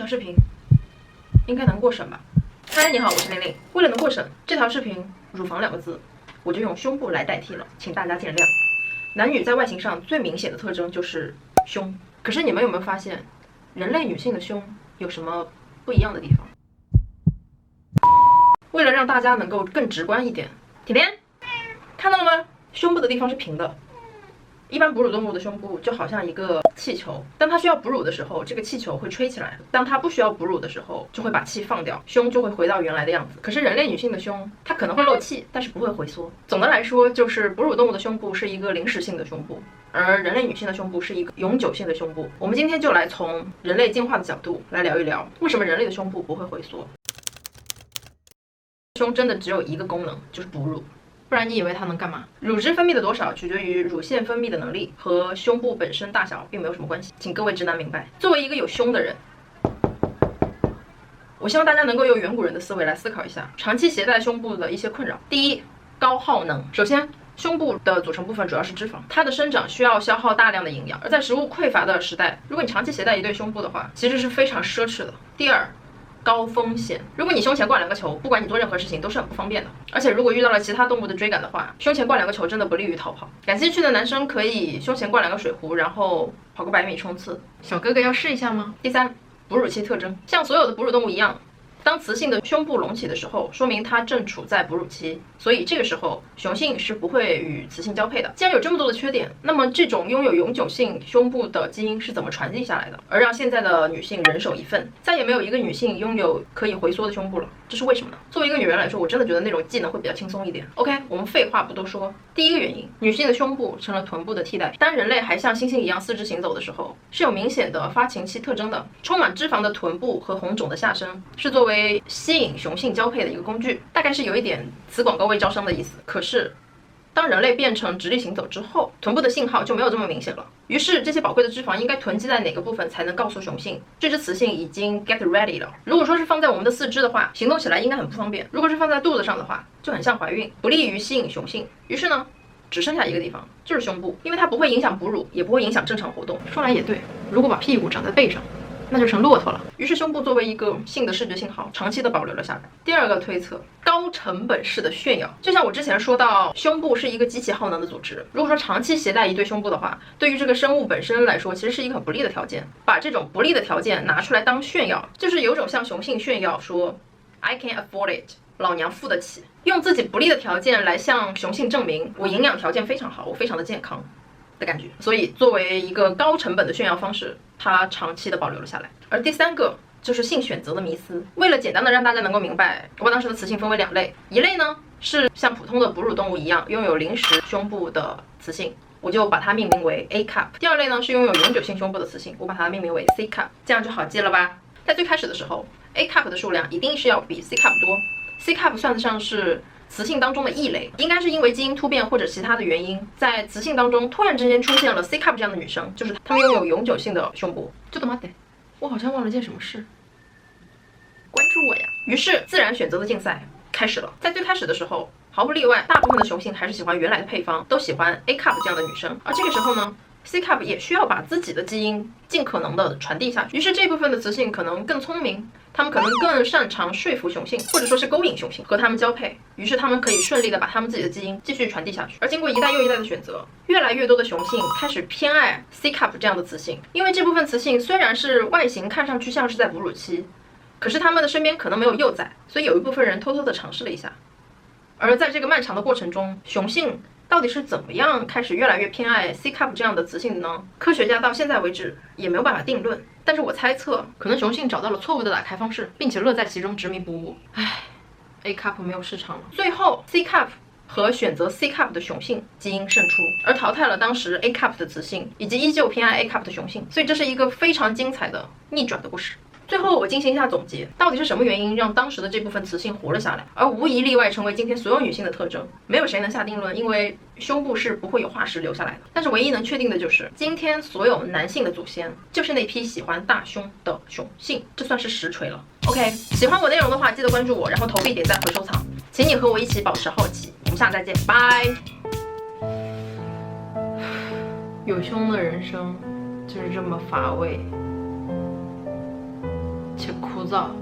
条视频应该能过审吧？嗨，你好，我是玲玲。为了能过审，这条视频乳房2个字，我就用胸部来代替了，请大家见谅。男女在外形上最明显的特征就是胸，可是你们有没有发现，人类女性的胸有什么不一样的地方？为了让大家能够更直观一点，甜甜看到了吗？胸部的地方是平的。一般哺乳动物的胸部就好像一个气球，当它需要哺乳的时候，这个气球会吹起来；当它不需要哺乳的时候，就会把气放掉，胸就会回到原来的样子。可是人类女性的胸，它可能会漏气，但是不会回缩。总的来说，就是哺乳动物的胸部是一个临时性的胸部，而人类女性的胸部是一个永久性的胸部。我们今天就来从人类进化的角度来聊一聊，为什么人类的胸部不会回缩。胸真的只有一个功能，就是哺乳。不然你以为它能干嘛？乳汁分泌的多少取决于乳腺分泌的能力，和胸部本身大小并没有什么关系，请各位直男明白。作为一个有胸的人，我希望大家能够用远古人的思维来思考一下长期携带胸部的一些困扰。第一，高耗能。首先，胸部的组成部分主要是脂肪，它的生长需要消耗大量的营养，而在食物匮乏的时代，如果你长期携带一对胸部的话，其实是非常奢侈的。第二，高风险。如果你胸前挂2个球，不管你做任何事情都是很不方便的。而且如果遇到了其他动物的追赶的话，胸前挂2个球真的不利于逃跑。感兴趣的男生可以胸前挂2个水壶，然后跑个100米冲刺。小哥哥要试一下吗？第三，哺乳期特征。像所有的哺乳动物一样，当雌性的胸部隆起的时候，说明它正处在哺乳期，所以这个时候雄性是不会与雌性交配的。既然有这么多的缺点，那么这种拥有永久性胸部的基因是怎么传递下来的，而让现在的女性人手一份，再也没有一个女性拥有可以回缩的胸部了？这是为什么呢？作为一个女人来说，我真的觉得那种技能会比较轻松一点。OK， 我们废话不多说，第一个原因，女性的胸部成了臀部的替代品。当人类还像猩猩一样4肢行走的时候，是有明显的发情期特征的。充满脂肪的臀部和红肿的下身是作为吸引雄性交配的一个工具，大概是有一点此广告位招商的意思。可是当人类变成直立行走之后，臀部的信号就没有这么明显了。于是这些宝贵的脂肪应该囤积在哪个部分才能告诉雄性，这只雌性已经 get ready 了？如果说是放在我们的4肢的话，行动起来应该很不方便；如果是放在肚子上的话，就很像怀孕，不利于吸引雄性。于是呢，只剩下一个地方，就是胸部，因为它不会影响哺乳，也不会影响正常活动。说来也对，如果把屁股长在背上，那就成骆驼了。于是胸部作为一个性的视觉信号，长期的保留了下来。第二个推测，高成本式的炫耀。就像我之前说到，胸部是一个极其耗能的组织，如果说长期携带一对胸部的话，对于这个生物本身来说，其实是一个很不利的条件。把这种不利的条件拿出来当炫耀，就是有种向雄性炫耀说 I can afford it， 老娘付得起，用自己不利的条件来向雄性证明我营养条件非常好，我非常的健康的感觉。所以作为一个高成本的炫耀方式，它长期的保留了下来。而第三个就是性选择的迷思。为了简单的让大家能够明白，我把当时的雌性分为2类，一类呢是像普通的哺乳动物一样拥有临时胸部的雌性，我就把它命名为 A cup。第二类呢是拥有永久性胸部的雌性，我把它命名为 C cup。这样就好记了吧？在最开始的时候， A cup 的数量一定是要比 C cup 多， C cup 算得上是雌性当中的异类，应该是因为基因突变或者其他的原因，在雌性当中突然之间出现了 C cup 这样的女生，就是她们拥有永久性的胸部。ちょっと待って，我好像忘了件什么事，关注我呀！于是自然选择的竞赛开始了。在最开始的时候，毫不例外，大部分的雄性还是喜欢原来的配方，都喜欢 A cup 这样的女生。而这个时候呢，C cup 也需要把自己的基因尽可能的传递下去。于是这部分的雌性可能更聪明，他们可能更擅长说服雄性，或者说是勾引雄性和他们交配，于是他们可以顺利的把他们自己的基因继续传递下去。而经过一代又一代的选择，越来越多的雄性开始偏爱 C cup 这样的雌性，因为这部分雌性虽然是外形看上去像是在哺乳期，可是他们的身边可能没有幼崽，所以有一部分人偷偷的尝试了一下。而在这个漫长的过程中，雄性到底是怎么样开始越来越偏爱 C cup 这样的雌性的呢？科学家到现在为止也没有办法定论，但是我猜测，可能雄性找到了错误的打开方式，并且乐在其中，执迷不悟。唉 ，A cup 没有市场了。最后 C cup 和选择 C cup 的雄性基因胜出，而淘汰了当时 A cup 的雌性，以及依旧偏爱 A cup 的雄性。所以这是一个非常精彩的逆转的故事。最后我进行一下总结，到底是什么原因让当时的这部分雌性活了下来，而无一例外成为今天所有女性的特征？没有谁能下定论，因为胸部是不会有化石留下来的。但是唯一能确定的就是，今天所有男性的祖先就是那批喜欢大胸的雄性，这算是实锤了。OK， 喜欢我内容的话，记得关注我，然后投币、点赞和收藏，请你和我一起保持好奇。我们下次再见，拜。有胸的人生就是这么乏味。枯燥。